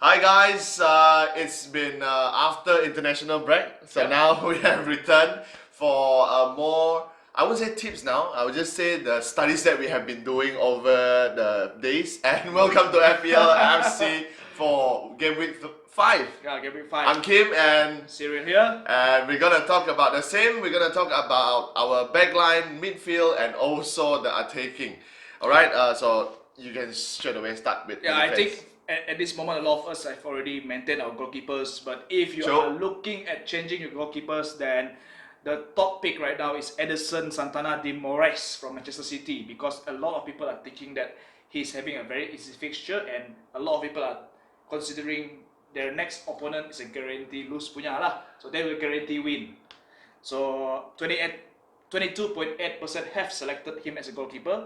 Hi guys, it's been after international break, so now we have returned for more, I wouldn't say tips now, I would just say the studies that we have been doing over the days. And welcome to FPL FC for game week 5. Yeah, game week 5. I'm Kim and Cyril here. And we're gonna talk about the same. We're gonna talk about our backline, midfield, and also the attacking. Alright, so you can straight away start with Yeah, the I defense. think at this moment a lot of us have already maintained our goalkeepers, but if you are looking at changing your goalkeepers, then the top pick right now is Edison Santana de Moraes from Manchester City, because a lot of people are thinking that he's having a very easy fixture, and a lot of people are considering their next opponent is a guarantee lose punya lah, so they will guarantee win. So 22.8% have selected him as a goalkeeper,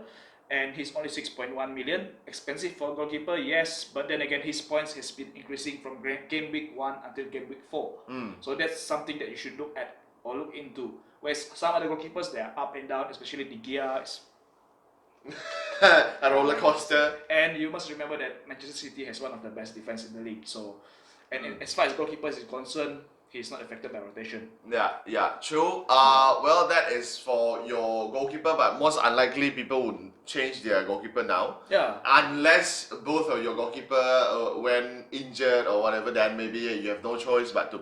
and he's only 6.1 million. Expensive for a goalkeeper, yes, but then again his points has been increasing from game week 1 until game week 4. So that's something that you should look at or look into. Whereas some other goalkeepers, they are up and down, especially De Gea is a roller coaster. And you must remember that Manchester City has one of the best defense in the league. So, and as far as goalkeepers is concerned, he's not affected by rotation. Yeah, true. Well, that is for your goalkeeper, but most unlikely people would change their goalkeeper now. Yeah. Unless both of your goalkeeper went injured or whatever, then maybe you have no choice but to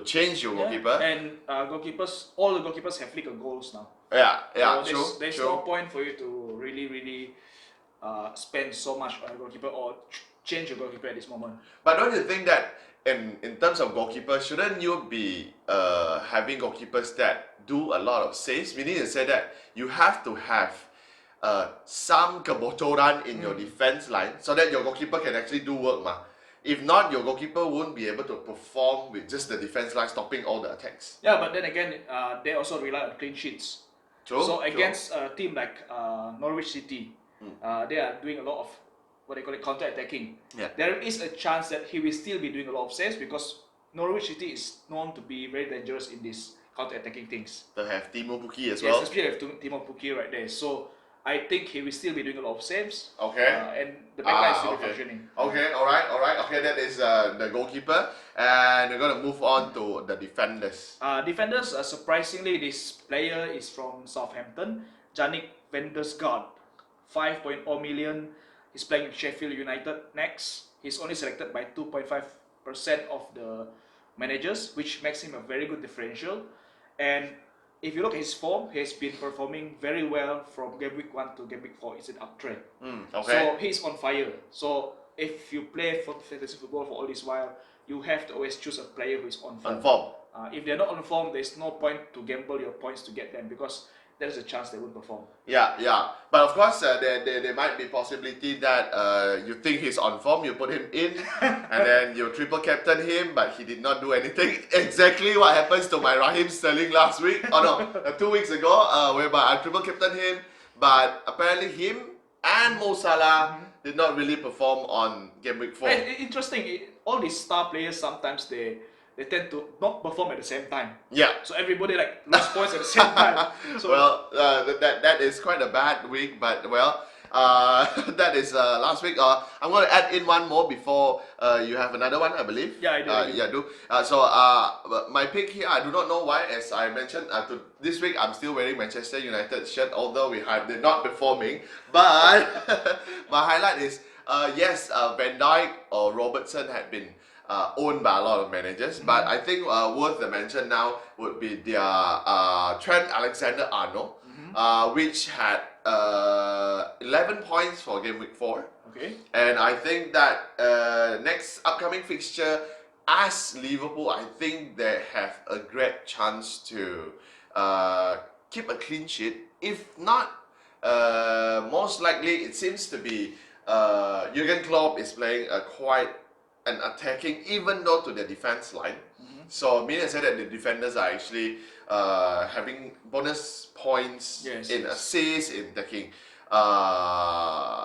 change your goalkeeper. And goalkeepers, all the goalkeepers have league goals now. Yeah, so true. There's no point for you to really spend so much on a goalkeeper or change your goalkeeper at this moment. But don't you think that in terms of goalkeepers, shouldn't you be having goalkeepers that do a lot of saves? Meaning to say that you have to have some kebocoran in your defense line so that your goalkeeper can actually do work, ma. If not, your goalkeeper won't be able to perform with just the defense line stopping all the attacks. Yeah, but then again, they also rely on clean sheets. True. So against a team like Norwich City, they are doing a lot of what they call it counter-attacking. Yeah. There is a chance that he will still be doing a lot of saves because Norwich City is known to be very dangerous in these counter-attacking things. They have Timo Pukki as yes, well. especially have Timo Pukki right there. So I think he will still be doing a lot of saves. Okay. And the backline is still functioning. Okay, alright. Okay, that is the goalkeeper. And we're going to move on to the defenders. Defenders, surprisingly, this player is from Southampton, Jannik van der Gaard, 5.0 million. He's playing in Sheffield United next. He's only selected by 2.5% of the managers, which makes him a very good differential. And if you look at his form, he has been performing very well from game week 1 to game week 4. It's an uptrend. Okay. So he's on fire. So if you play for fantasy football for all this while, you have to always choose a player who is on form. On form. If they're not on form, there's no point to gamble your points to get them because there's a chance they won't perform. Yeah. But of course, there might be possibility that you think he's on form, you put him in, and then you triple captain him, but he did not do anything. Exactly what happens to my Raheem Sterling last week. 2 weeks ago, whereby I triple captain him, but apparently him and Mo Salah did not really perform on game week 4. Interesting. All these star players sometimes they tend to not perform at the same time. Yeah. So everybody like lose points at the same time. So well, that is quite a bad week, but well, that is last week. I'm going to add in one more before you have another one, I believe. Yeah, I do. Yeah, do. So my pick here, I do not know why. As I mentioned, this week I'm still wearing Manchester United shirt, although they're not performing. But my highlight is yes, Van Dijk or Robertson had been owned by a lot of managers, but I think worth the mention now would be their Trent Alexander-Arnold, which had 11 points for game week 4. Okay. And I think that next upcoming fixture, as Liverpool, I think they have a great chance to keep a clean sheet. If not, most likely it seems to be Jurgen Klopp is playing quite an attacking, even though to the defense line. So meaning to say that the defenders are actually having bonus points in assists, in taking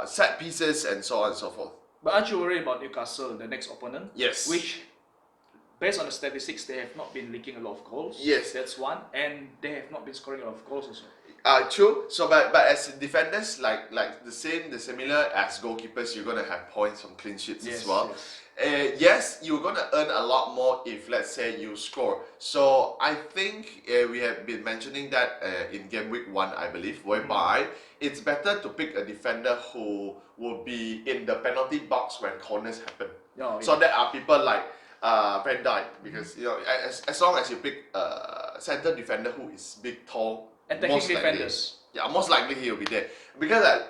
set pieces, and so on and so forth. But aren't you worried about Newcastle, the next opponent? Yes. Which, based on the statistics, they have not been leaking a lot of goals. Yes. That's one, and they have not been scoring a lot of goals also. True. So, but as defenders, like the similar as goalkeepers, you're gonna have points from clean sheets as well. Yes. yes, you're gonna earn a lot more if, let's say, you score. So I think we have been mentioning that in game week 1, I believe, whereby it's better to pick a defender who will be in the penalty box when corners happen. Oh, So there are people like Van Dijk, because you know, as long as you pick a center defender who is big, tall, attacking defenders. Most likely he will be there. Because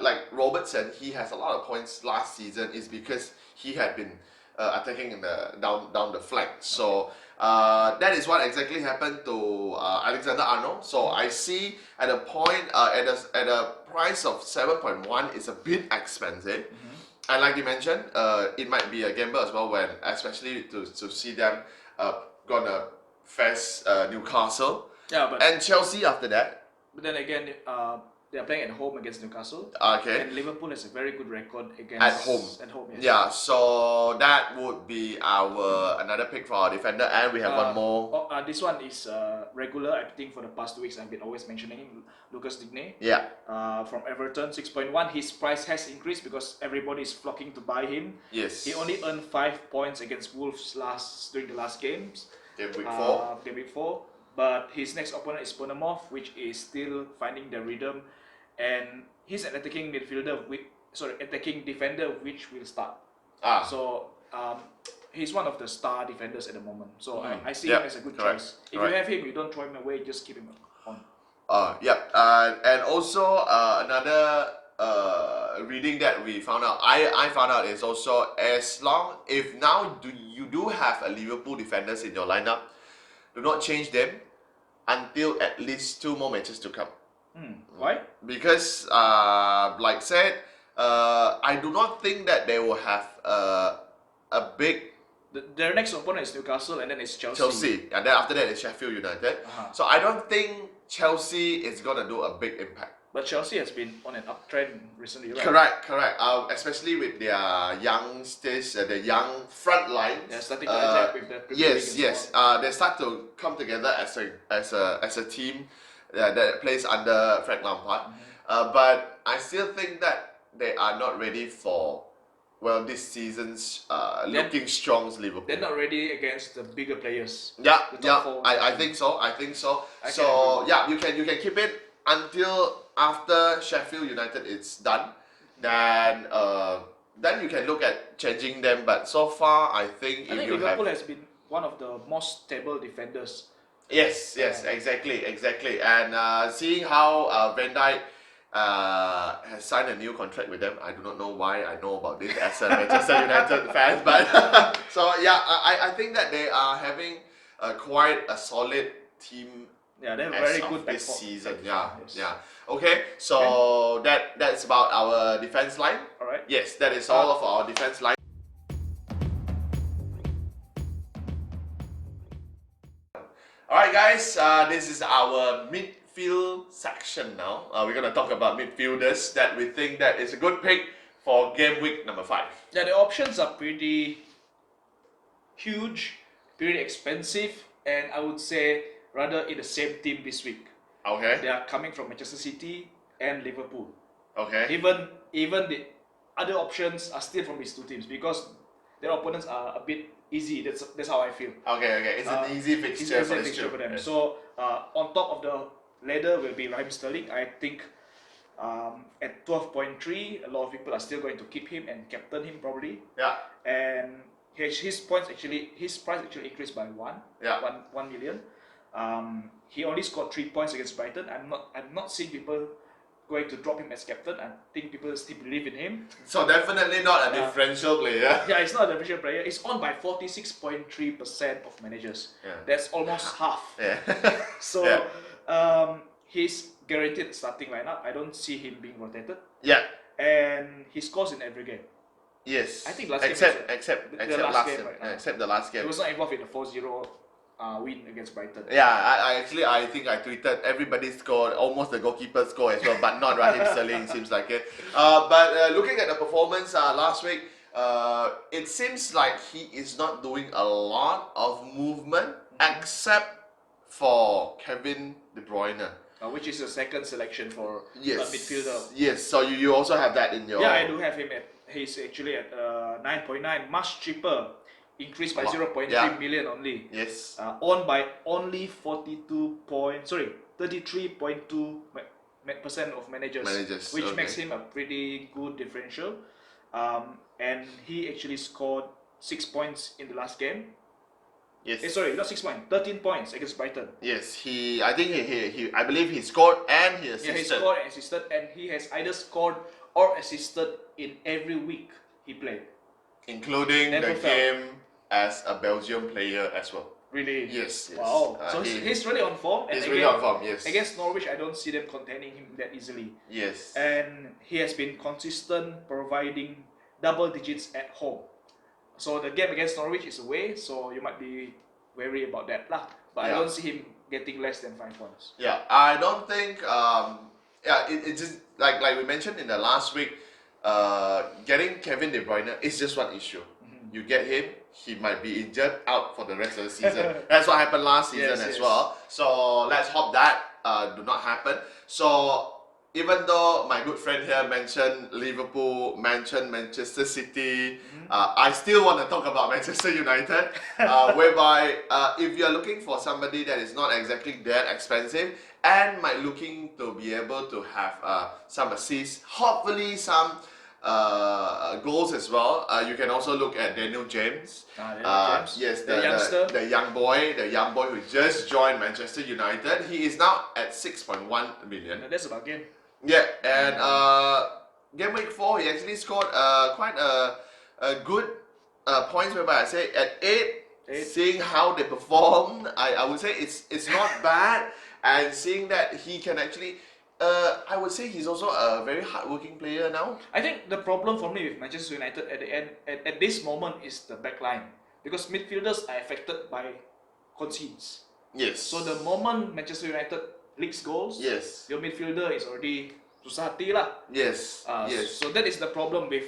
like Robertson, he has a lot of points last season is because he had been attacking in the down the flank. So that is what exactly happened to Alexander-Arnold. So I see at a point at a price of 7.1 is a bit expensive. And like you mentioned, it might be a gamble as well, when especially to see them gonna face Newcastle. And Chelsea after that. But then again, they are playing at home against Newcastle. Okay. And Liverpool has a very good record against at home. Yes. Yeah, so that would be our another pick for our defender, and we have one more. This one is regular. I think for the past 2 weeks I've been always mentioning him, Lucas Digne. Yeah. From Everton, 6.1. His price has increased because everybody is flocking to buy him. Yes. He only earned 5 points against Wolves during the last games. Game week 4. Game week 4. But his next opponent is Bournemouth, which is still finding the rhythm, and he's an attacking attacking defender, which will start. So he's one of the star defenders at the moment. So I see him as a good choice. If you have him, you don't throw him away, just keep him on. And also another reading that we found out, I found out is also, if now you do have a Liverpool defenders in your lineup, do not change them until at least 2 more matches to come. Why? Because, like said, I do not think that they will have a big. Their next opponent is Newcastle, and then it's Chelsea. And then after that it's Sheffield United. So I don't think Chelsea is gonna do a big impact. But Chelsea has been on an uptrend recently, right? Correct. Especially with their youngsters, the young front line. They're starting to attack with the Premier League. Yes. They start to come together as a team that plays under Frank Lampard. But I still think that they are not ready for this season's looking strong Liverpool. They're not ready against the bigger players. I think so. So you can keep it until after Sheffield United is done. Then you can look at changing them. But so far, I think Liverpool has been one of the most stable defenders. Yes, exactly. And seeing how Van Dijk has signed a new contract with them, I do not know why I know about this as a Manchester United fan, but I think that they are having quite a solid team. Yeah, they're very good this season. Okay, so that's about our defense line. All right. Yes, that is all of our defense line. Alright guys, this is our midfield section now. We're going to talk about midfielders that we think that is a good pick for game week number 5. Yeah, the options are pretty huge, pretty expensive, and I would say rather in the same team this week. Okay. They are coming from Manchester City and Liverpool. Okay. Even the other options are still from these 2 teams because their opponents are a bit easy. That's how I feel. Okay. It's an easy fixture for them. Yes. So on top of the ladder will be Raheem Sterling. I think at 12.3, a lot of people are still going to keep him and captain him probably. Yeah. And his price actually increased by 1 million. He only scored 3 points against Brighton. I'm not seeing people going to drop him as captain. I think people still believe in him. So definitely not a differential player. Yeah, it's not a differential player. It's owned by 46.3% of managers. Yeah. That's almost half. Yeah. So he's guaranteed starting lineup. I don't see him being rotated. Yeah. And he scores in every game. Yes. I think except the last game. Except the last game. He was not involved in the 4-0 win against Brighton. Yeah, I think I tweeted everybody scored, almost the goalkeeper score as well, but not Raheem Sterling, seems like it. But looking at the performance last week, it seems like he is not doing a lot of movement except for Kevin De Bruyne. Which is the second selection for a midfielder. Yes, so you also have that in your... Yeah, I do have him he's actually at 9.9, much cheaper, increased by Wow. 0.3 Yeah. million only. Yes. Owned by only 33.2% of managers, which okay. makes him a pretty good differential. And he actually scored 6 points in the last game. Yes. Sorry, not 6 points, 13 points against Brighton. Yes, I think I believe he scored and he assisted. Yeah, he scored and assisted, and he has either scored or assisted in every week he played. Including Never the felt. game as a Belgium player as well. Really? Yes. Wow. So he's really on form. And he's again, really on form, yes. Against Norwich, I don't see them containing him that easily. Yes. And he has been consistent, providing double digits at home. So the game against Norwich is away, so you might be wary about that lah. But I don't see him getting less than 5 points. Yeah, I don't think. It just like we mentioned in the last week. Getting Kevin De Bruyne is just one issue. You get him, he might be injured, out for the rest of the season. That's what happened last season as well. So let's hope that do not happen. So even though my good friend here mentioned Liverpool, mentioned Manchester City, I still want to talk about Manchester United, whereby if you're looking for somebody that is not exactly that expensive and might looking to be able to have some assists, hopefully some goals as well. You can also look at Daniel James. James. Yes, the youngster, the young boy who just joined Manchester United. He is now at 6.1 million. That's about game. Yeah, and game week 4 he actually scored quite a good points, whereby I say at 8. Seeing how they perform, I would say it's not bad, and seeing that he can actually. I would say he's also a very hardworking player now. I think the problem for me with Manchester United at the end, at this moment, is the back line, because midfielders are affected by concedes. Yes. So the moment Manchester United leaks goals, yes, your midfielder is already susah hati lah. Yes. Yes. So that is the problem with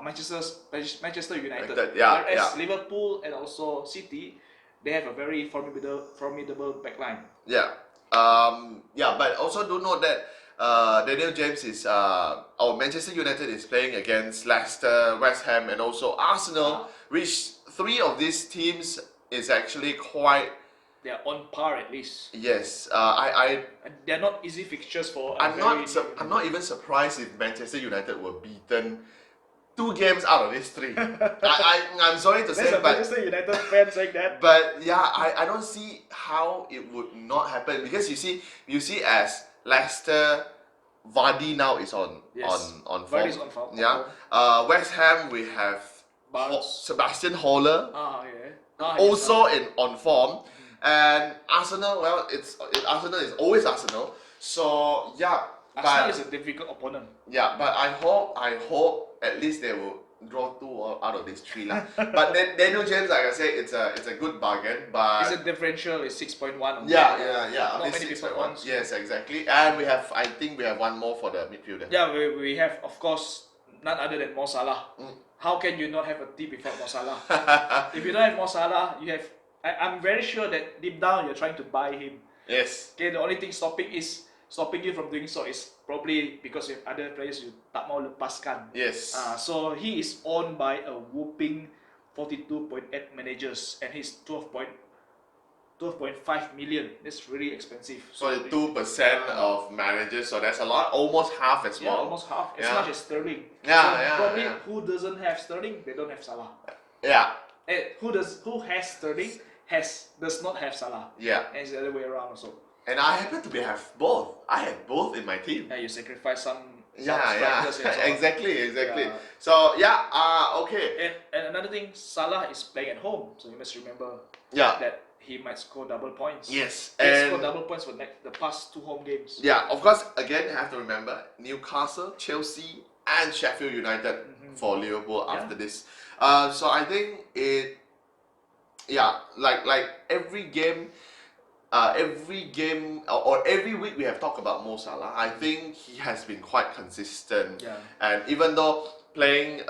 Manchester United. Yeah, Whereas Liverpool and also City, they have a very formidable back line. Yeah. But also do note that Daniel James is Manchester United is playing against Leicester, West Ham, and also Arsenal, which 3 of these teams is actually quite. They are on par at least. Yes, they are not easy fixtures for. I'm not even surprised if Manchester United were beaten 2 games out of these 3. I'm sorry to say, but Manchester United fan saying that. But yeah, I don't see how it would not happen, because you see as Leicester, Vardy now is on form. Vardy's on form. Yeah. West Ham, we have Sebastian Haller. Also on form. And Arsenal, well, Arsenal is always Arsenal. So yeah. Arsenal is a difficult opponent. Yeah, but I hope at least they will draw 2 out of these 3 lah. But then Daniel James, like I say, it's a good bargain. But it's a differential. It's 6.1. Yeah. Not many people want. Yes, exactly. And I think we have one more for the midfielder. Yeah, we have, of course, none other than Mo Salah. How can you not have a team without Mo Salah? If you don't have Mo Salah, you have. I'm very sure that deep down you're trying to buy him. Yes. Okay, the only thing stopping you from doing so is probably because you have other players you tak mau lepaskan. Yes. So he is owned by a whooping 42.8 managers, and he's 12.5 million. That's really expensive. So 2% of managers, so that's a lot, almost half as well. Yeah, almost half, as much as Sterling. Probably who doesn't have Sterling, they don't have Salah. Yeah. Who has Sterling does not have Salah. Yeah. And it's the other way around also. And I happen to have both. I have both in my team. Yeah, you sacrifice some Yeah. Exactly. Yeah. So okay. And another thing, Salah is playing at home, so you must remember that he might score double points. Yes. He scored double points for the past 2 home games. Yeah, of course. Again, you have to remember Newcastle, Chelsea, and Sheffield United for Liverpool after this. So I think like every game or every week we have talked about Mo Salah. I think he has been quite consistent. Yeah. And even though playing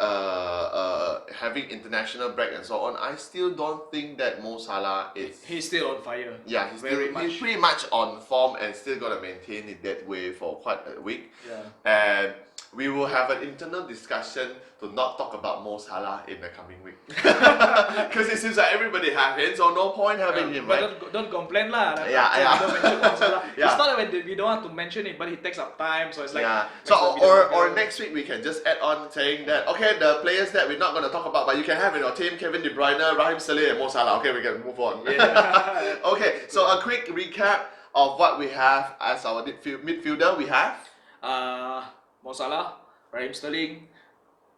having international break and so on, I still don't think that Mo Salah is. He's still on fire. Yeah, he's pretty much on form and still gonna maintain it that way for quite a week. Yeah. And we will have an internal discussion to not talk about Mo Salah in the coming week. Because it seems like everybody have him, so no point having him, but right? don't complain lah. Yeah. We don't mention Mo Salah. Yeah. It's not that we don't want to mention it, but he takes up time, so it's like. Yeah. So or next week we can just add on saying that okay, the players that we're not going to talk about, but you can have in your team: Kevin De Bruyne, Raheem Sterling, and Mo Salah. Okay, we can move on. Yeah. Okay. So a quick recap of what we have as our midfielder. We have Mo Salah, Raheem Sterling,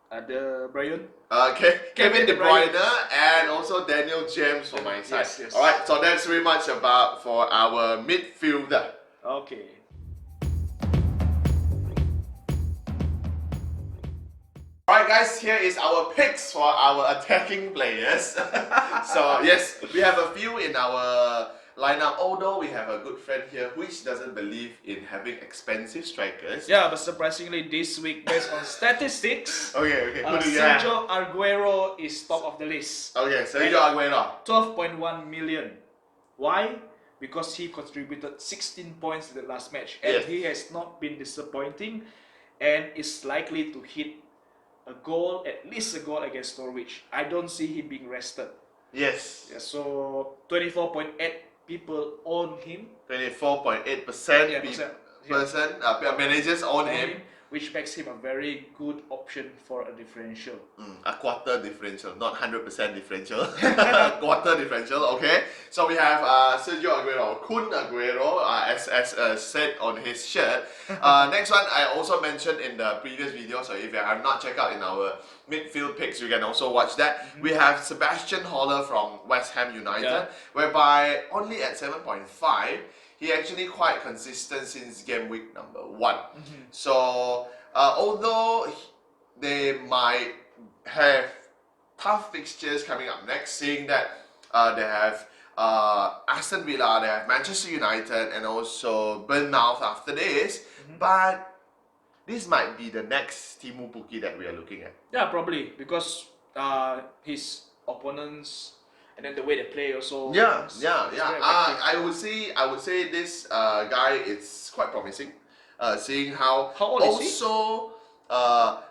De Bruyne. Kevin De Bruyne and also Daniel James for my side. Yes. Alright, so that's very much about for our midfielder. Okay. Alright guys, here is our picks for our attacking players. So yes, we have a few in our lineup, although we have a good friend here which doesn't believe in having expensive strikers. Yeah, but surprisingly this week, based on statistics, Okay, who do you have? Sergio Aguero is top of the list. Okay, Sergio Aguero. 12.1 million. Why? Because he contributed 16 points in the last match, and Yes. he has not been disappointing, and is likely to hit a goal, at least a goal against Norwich. I don't see him being rested. Yes. Yeah, so 24.8 people own him. 24.8% Yeah, managers own him. which makes him a very good option for a differential. A quarter differential, not 100% differential. Quarter differential, okay. So we have Sergio Aguero, Kun Aguero, as said on his shirt. Next one, I also mentioned in the previous video, so if you have not checked out in our midfield picks, you can also watch that. We have Sebastian Haller from West Ham United, whereby only at 7.5, he actually quite consistent since game week number 1. So although they might have tough fixtures coming up next, seeing that they have Aston Villa, they have Manchester United, and also Bournemouth after this, but this might be the next Timu Puki that we are looking at. Yeah, probably because his opponents and then the way they play also. Yeah. I I would say this guy is quite promising. Seeing how old is he? Also,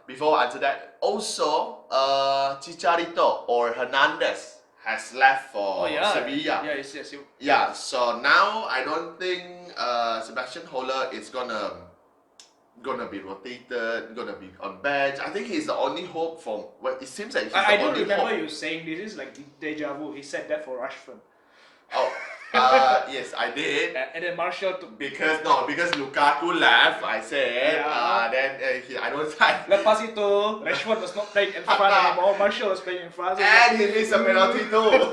before I answer that, also Chicharito or Hernandez has left for Sevilla. Yes. Yeah, so now I don't think Sebastian Haller is gonna be rotated, gonna be on bench. I think he's the only hope from. Well, it seems like he's I the don't only remember hope. you saying this is like deja vu. He said that for Rashford. Oh, yes, I did. And then Martial took. Because Lukaku left, I said. Then I don't say. Lepas itu, Rashford was not playing in front anymore. Martial was playing in front. And he missed a penalty too.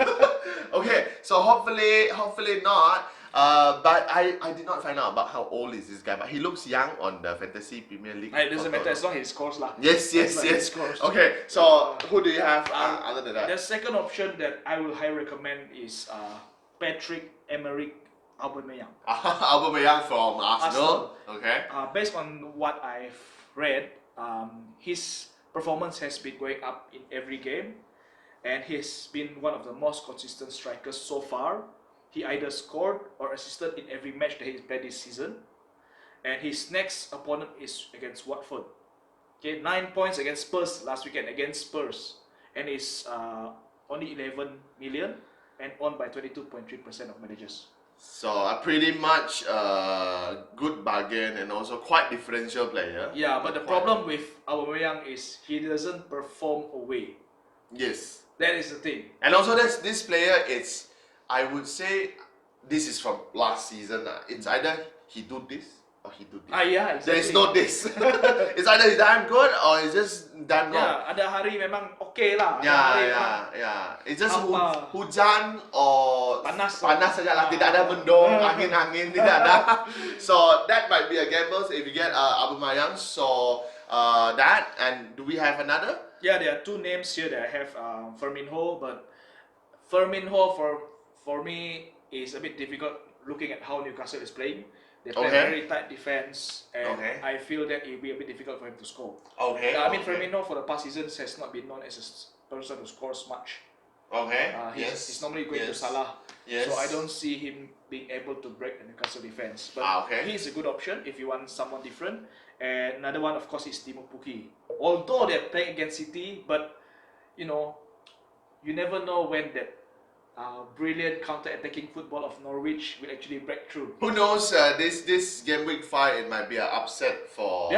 Okay, so hopefully not. But I did not find out about how old is this guy, but he looks young on the Fantasy Premier League. It doesn't matter as long as he scores lah. Yes. Scores. Okay, so who do you have other than that? The second option that I will highly recommend is Pierre-Emerick Aubameyang. Aubameyang from Arsenal. Okay. Based on what I've read, his performance has been going up in every game, and he's been one of the most consistent strikers so far. He either scored or assisted in every match that he's played this season, and his next opponent is against Watford. Okay, 9 points against Spurs last weekend against Spurs, and is only 11 million and owned by 22.3% of managers. So a pretty much good bargain and also quite differential player. Yeah, but the problem with Aubameyang is he doesn't perform away. Yes. That is the thing. And also this player, it's, I would say, this is from last season. It's either he do this or he do this. Yeah, exactly. There is no this. It's either he's damn good or he's just done wrong. Yeah, ada hari memang okay lah. Yeah. It's just hujan or panas saja lah. Tidak ada mendung, angin tidak ada. So that might be a gamble if you get Aubameyang. So that, and do we have another? Yeah, there are two names here that I have. Firmino, but Firmino for me is a bit difficult looking at how Newcastle is playing. They play very tight defense, and I feel that it will be a bit difficult for him to score. I mean, Firmino for the past seasons has not been known as a person who scores much. He's normally going to Salah. So I don't see him being able to break the Newcastle defense. But okay. he's a good option if you want someone different. And another one, of course, is Timo Pukki. Although they're playing against City, but you know, you never know when that brilliant counter-attacking football of Norwich will actually break through. Who knows? This game week 5 it might be an upset for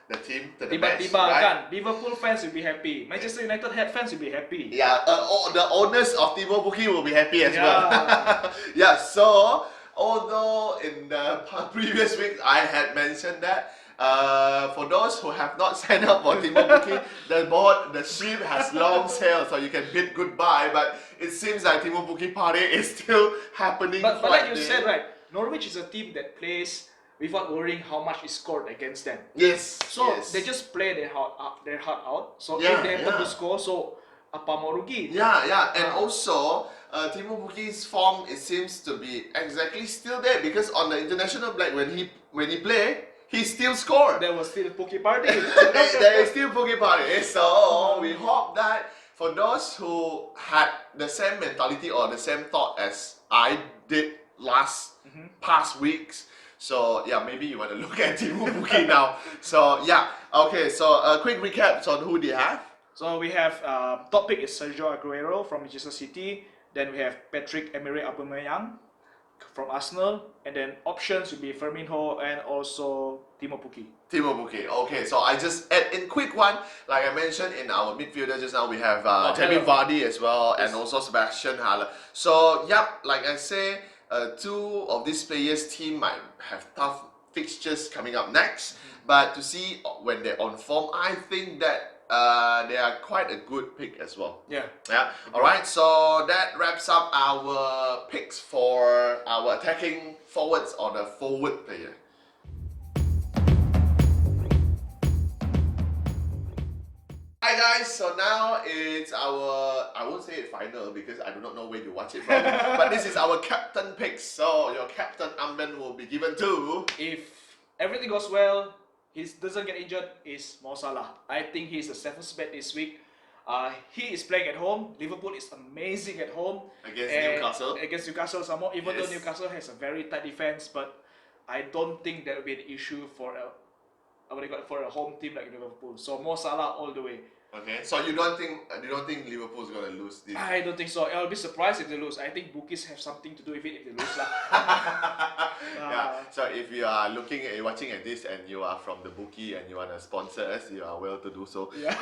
the team to the match, Tiba-tiba right? kan, Liverpool fans will be happy. Manchester United fans will be happy. Yeah, the owners of Timo Pukki will be happy as well. Yeah. So although in the previous week I had mentioned that. For those who have not signed up for Timo Pukki, the ship has long sailed, so you can bid goodbye. But it seems like Timo Pukki party is still happening. But like you said, right, Norwich is a team that plays without worrying how much is scored against them. Yes. So yes. they just play their heart out. So Yeah, if they happen to score, so apa mau rugi? Yeah. And also, Timo Pukki's form it seems to be exactly still there because on the international break when he play. He still scored. There was still Pukki party. There is still Pukki party. So we hope that for those who had the same mentality or the same thought as I did past weeks. So yeah, maybe you want to look at Timo Pukki now. So yeah, okay. So a quick recap on who they have. So we have top pick is Sergio Aguero from Manchester City. Then we have Pierre-Emerick Aubameyang from Arsenal, and then options will be Firmino and also Timo Pukki. Timo Pukki. Okay, so I just add in quick one. Like I mentioned in our midfielder just now, we have Jamie Vardy as well, and also Sebastian Haller. So yep, like I say, two of these players' team might have tough fixtures coming up next. But to see when they're on form, I think that they are quite a good pick as well. Yeah. Alright, so that wraps up our picks for our attacking forwards or the forward player. Hi guys, so now it's our, I won't say it final because I do not know where you watch it from, but this is our captain picks. So your captain armband will be given to... If everything goes well, he doesn't get injured, is Mo Salah. I think he's the safest bet this week. He is playing at home. Liverpool is amazing at home. Against Newcastle some more, even though Newcastle has a very tight defense, but I don't think that will be an issue for a home team like Liverpool. So Mo Salah all the way. Okay, so you don't think Liverpool is gonna lose this? I don't think so. I'll be surprised if they lose. I think bookies have something to do with it if they lose lah. Yeah. So if you are watching at this and you are from the bookie and you want to sponsor us, you are well to do so. Yeah.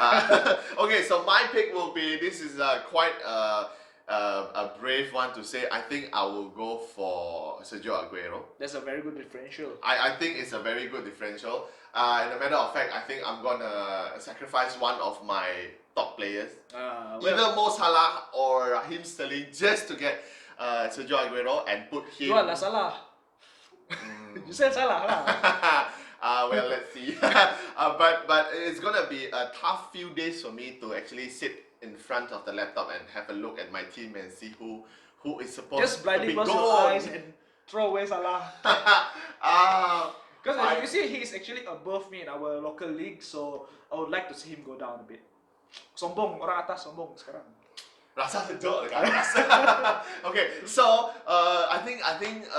Okay, so my pick will be, this is quite a brave one to say. I think I will go for Sergio Aguero. That's a very good differential. I think it's a very good differential. In a matter of fact, I think I'm gonna sacrifice one of my top players, either Mo Salah or Raheem Sterling, just to get Sergio Aguero and put him. Jual lah Salah. You said Salah lah. Well, let's see. But it's gonna be a tough few days for me to actually sit in front of the laptop and have a look at my team and see who is supposed just to blindly be close gone. your eyes and throw away Salah. Because as you see, he is actually above me in our local league, so I would like to see him go down a bit. Sombong, orang atas sombong sekarang. Rasa sedok dekat atas. Okay, so I think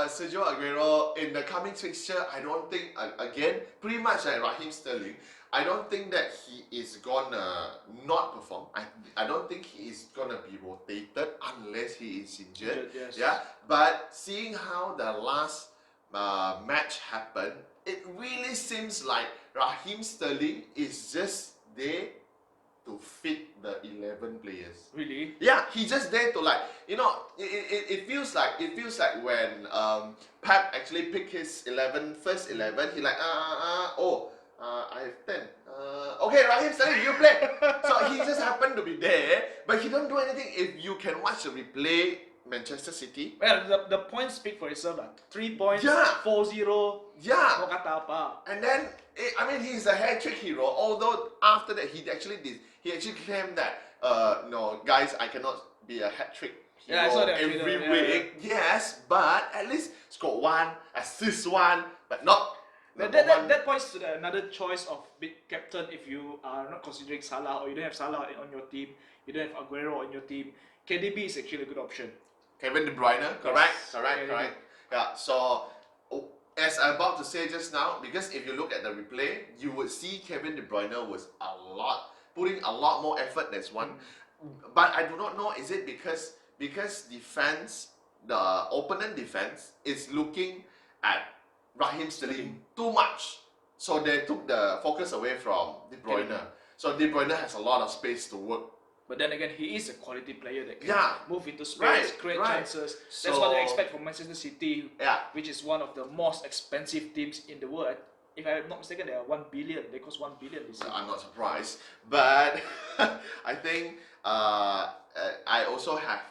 Sergio Aguero in the coming fixture, I don't think again pretty much like Raheem Sterling, I don't think that he is gonna not perform. I don't think he is gonna be rotated unless he is injured. Yes. Yeah, but seeing how the last match happened, it really seems like Raheem Sterling is just there to fit the 11 players. Really? Yeah, he's just there to it feels like when Pep actually picked his first 11, he like I have 10. Okay, Raheem Sterling, you play. So he just happened to be there, but he don't do anything. If you can watch the replay, Manchester City. Well, the points speak for itself lah. 3 points, 4-0. Yeah. Mau kata apa? And then, he's a hat-trick hero. Although after that, he actually claimed that, no, guys, I cannot be a hat-trick hero every week. Yeah. Yes, but at least score 1, assist 1, but not. That points to another choice of big captain if you are not considering Salah or you don't have Salah on your team, you don't have Aguero on your team. KDB is actually a good option. Kevin De Bruyne, correct. Yeah, so as I'm about to say just now, because if you look at the replay, you would see Kevin De Bruyne was putting a lot more effort. That's one. But I do not know, is it because defense, the opponent defense is looking at Raheem Sterling too much, so they took the focus away from De Bruyne. So De Bruyne has a lot of space to work. But then again, he is a quality player that can move into space, Right, create right. chances. So- That's what they expect from Manchester City, Yeah. which is one of the most expensive teams in the world. If I'm not mistaken, they are 1 billion. They cost 1 billion this year. I'm not surprised, but I think I also have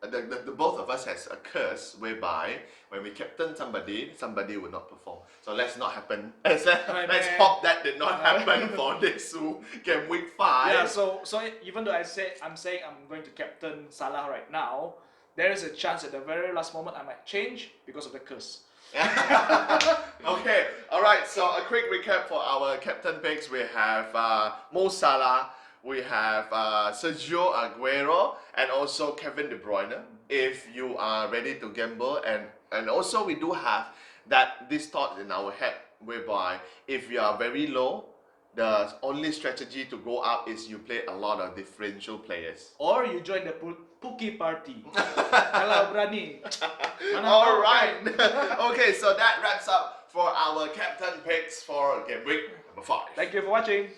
the both of us has a curse whereby when we captain somebody will not perform. So let's not happen. Let's hope that did not happen for this game week 5. Yeah. So even though I'm saying I'm going to captain Salah right now, there is a chance at the very last moment I might change because of the curse. Okay, alright, so a quick recap for our captain picks. We have Mo Salah, we have Sergio Aguero, and also Kevin De Bruyne, if you are ready to gamble. And also we do have this thought in our head, whereby if you are very low, the only strategy to go up is you play a lot of differential players. Or you join the Pookie party. Kalau berani. Alright. Okay, so that wraps up for our captain picks for game week number 5. Thank you for watching.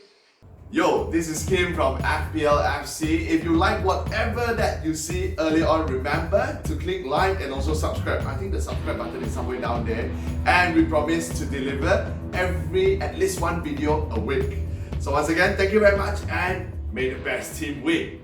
Yo, this is Kim from FPL FC. If you like whatever that you see early on, remember to click like and also subscribe. I think the subscribe button is somewhere down there. And we promise to deliver at least one video a week. So once again, thank you very much and may the best team win.